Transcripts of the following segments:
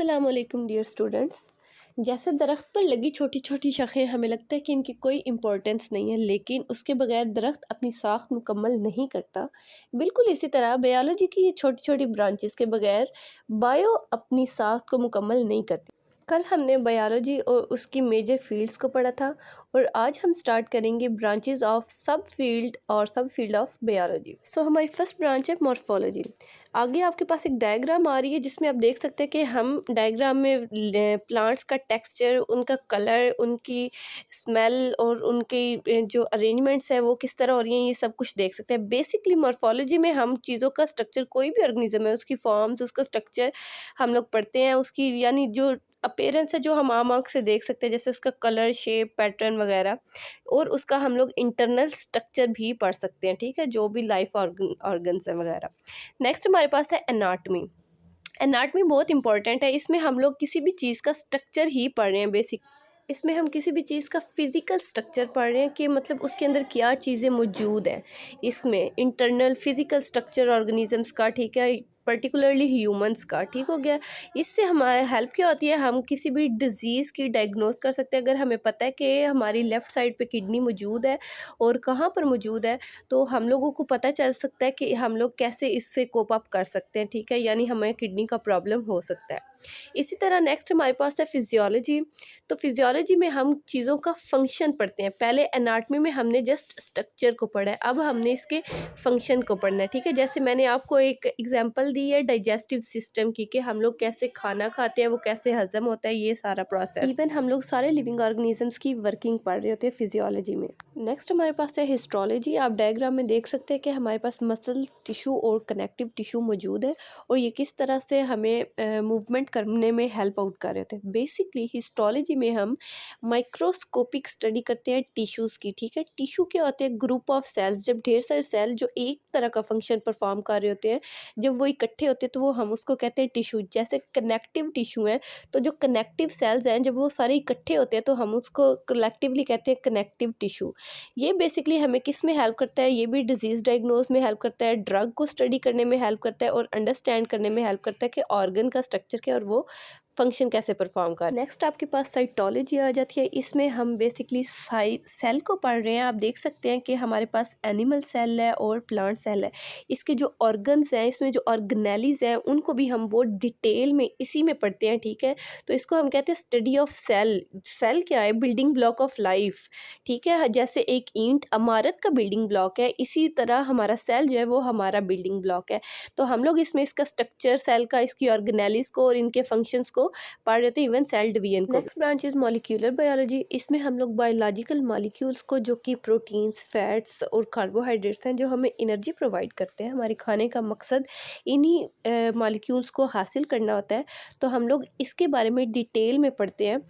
अस्सलाम वालेकुम dear students. जैसे दरख्त पर लगी छोटी छोटी शाखें हमें लगता है कि इनकी कोई इम्पोर्टेंस नहीं है, लेकिन उसके बगैर दरख्त अपनी साख्त मुकम्मल नहीं करता। बिल्कुल इसी तरह बायोलॉजी की ये छोटी छोटी ब्रांचेस के बगैर बायो अपनी साख्त को मुकम्मल नहीं करती। कल हमने बायोलॉजी और उसकी मेजर फील्ड्स को पढ़ा था और आज हम स्टार्ट करेंगे ब्रांचेस ऑफ सब फील्ड और सब फील्ड ऑफ बायोलॉजी। सो हमारी फर्स्ट ब्रांच है मॉर्फोलॉजी। आगे आपके पास एक डायग्राम आ रही है जिसमें आप देख सकते हैं कि हम डायग्राम में प्लांट्स का टेक्सचर, उनका कलर, उनकी स्मेल और उनकी जो अरेंजमेंट्स है वो किस तरह हो रही हैं, ये सब कुछ देख सकते हैं। बेसिकली मॉर्फोलॉजी में हम चीज़ों का स्ट्रक्चर, कोई भी ऑर्गेनिज्म है उसकी फॉर्म्स, उसका स्ट्रक्चर हम लोग पढ़ते हैं। उसकी यानी जो अपीयरेंस है जो हम आम आँख से देख सकते हैं, जैसे उसका कलर, शेप, पैटर्न वगैरह, और उसका हम लोग इंटरनल स्ट्रक्चर भी पढ़ सकते हैं। ठीक है, जो भी लाइफ ऑर्गन्स है वगैरह। नेक्स्ट हमारे पास है एनाटमी। एनाटमी बहुत इंपॉर्टेंट है। इसमें हम लोग किसी भी चीज़ का स्ट्रक्चर ही पढ़ रहे हैं। बेसिक इसमें हम किसी भी चीज़ का फिज़िकल स्ट्रक्चर पढ़ रहे हैं कि मतलब उसके अंदर क्या चीज़ें मौजूद हैं। इसमें इंटरनल फिज़िकल स्ट्रक्चर ऑर्गेनिजम्स का, ठीक है, पर्टिकुलरली ह्यूमंस का। ठीक हो गया। इससे हमारे हेल्प क्या होती है, हम किसी भी डिज़ीज़ की डायग्नोस कर सकते हैं। अगर हमें पता है कि हमारी लेफ़्ट साइड पे किडनी मौजूद है और कहाँ पर मौजूद है, तो हम लोगों को पता चल सकता है कि हम लोग कैसे इससे कोप अप कर सकते हैं। ठीक है, यानी हमें किडनी का प्रॉब्लम हो सकता है। इसी तरह नेक्स्ट हमारे पास है फिजियोलॉजी। तो फिजियोलॉजी में हम चीज़ों का फंक्शन पढ़ते हैं। पहले एनाटमी में हमने जस्ट स्ट्रक्चर को पढ़ा है, अब हमने इसके फंक्शन को पढ़ना है। ठीक है, जैसे मैंने आपको एक एग्जांपल दी है डाइजेस्टिव सिस्टम की, कि हम लोग कैसे खाना खाते हैं, वो कैसे हजम होता है, ये सारा प्रोसेस। इवन हम लोग सारे लिविंग ऑर्गेनिजम्स की वर्किंग पढ़ रहे होते हैं फिजियोलॉजी में। नेक्स्ट हमारे पास है हिस्टोलॉजी। आप डायग्राम में देख सकते हैं कि हमारे पास मसल टिश्यू और कनेक्टिव टिश्यू मौजूद है और ये किस तरह से हमें मूवमेंट करने में हेल्प आउट कर रहे होते हैं। बेसिकली हिस्टोलॉजी में हम माइक्रोस्कोपिक स्टडी करते हैं टिश्यूज़ की। ठीक है, टिश्यू क्या होते हैं, ग्रुप ऑफ सेल्स। जब ढेर सारे सेल जो एक तरह का फंक्शन परफॉर्म कर रहे होते हैं, जब वो इकट्ठे होते हैं तो वो हम उसको कहते हैं टिश्यू। जैसे कनेक्टिव टिश्यू है, तो जो कनेक्टिव सेल्स हैं जब वो सारे इकट्ठे होते हैं तो हम उसको कलेक्टिवली कहते हैं कनेक्टिव टिश्यू। ये बेसिकली हमें किस में हेल्प करता है, ये भी डिजीज़ डायग्नोज में हेल्प करता है, ड्रग को स्टडी करने में हेल्प करता है और अंडरस्टैंड करने में हेल्प करता है कि ऑर्गन का स्ट्रक्चर क्या और वो फंक्शन कैसे परफॉर्म कर। नेक्स्ट आपके पास साइटोलॉजी आ जाती है। इसमें हम बेसिकली सेल को पढ़ रहे हैं। आप देख सकते हैं कि हमारे पास एनिमल सेल है और प्लांट सेल है। इसके जो ऑर्गन्स हैं, इसमें जो ऑर्गेनेलीज हैं, उनको भी हम बहुत डिटेल में इसी में पढ़ते हैं। ठीक है, तो इसको हम कहते हैं स्टडी ऑफ सेल। सेल क्या है, बिल्डिंग ब्लॉक ऑफ लाइफ। ठीक है, जैसे एक ईंट इमारत का बिल्डिंग ब्लॉक है, इसी तरह हमारा सेल जो है वो हमारा बिल्डिंग ब्लॉक है। तो हम लोग इसमें इसका स्ट्रक्चर, सेल का, इसकी ऑर्गेनेलीज को और इनके फंक्शंस को पढ़ रहे थे, इवन सेल डिवीजन को। Next branch is molecular biology. इसमें हम लोग बायोलॉजिकल मॉलिक्यूल्स को, जो कि प्रोटीन्स, फैट्स और कार्बोहाइड्रेट्स हैं, जो हमें एनर्जी प्रोवाइड करते हैं, हमारे खाने का मकसद इन्हीं मॉलिक्यूल्स को हासिल करना होता है, तो हम लोग इसके बारे में डिटेल में पढ़ते हैं।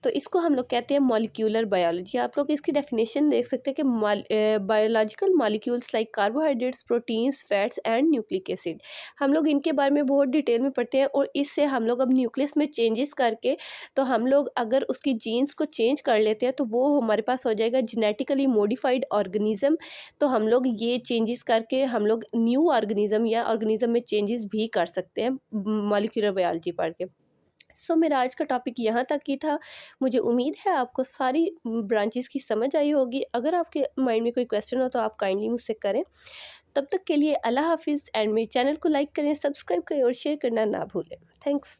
तो इसको हम लोग कहते हैं मॉलिक्यूलर बायोलॉजी। आप लोग इसकी डेफिनेशन देख सकते हैं कि biological molecules like carbohydrates, proteins, fats and nucleic acid. हम लोग इनके बारे में बहुत डिटेल में पढ़ते हैं और इससे हम लोग अब न्यूक्लियस में चेंजेस करके, तो हम लोग अगर उसकी जीन्स को चेंज कर लेते हैं तो वो हमारे पास हो जाएगा जेनेटिकली मॉडिफाइड ऑर्गेनिज्म। तो हम लोग ये चेंजेस करके हम लोग न्यू ऑर्गेनिज्म या ऑर्गेनिज्म में चेंजेस भी कर सकते हैं मॉलिक्यूलर बायोलॉजी पढ़ के। मेरा आज का टॉपिक यहाँ तक ही था। मुझे उम्मीद है आपको सारी ब्रांचेस की समझ आई होगी। अगर आपके माइंड में कोई क्वेश्चन हो तो आप काइंडली मुझसे करें। तब तक के लिए अल्लाह हाफिज़ एंड मेरे चैनल को लाइक करें, सब्सक्राइब करें और शेयर करना ना भूलें। थैंक्स।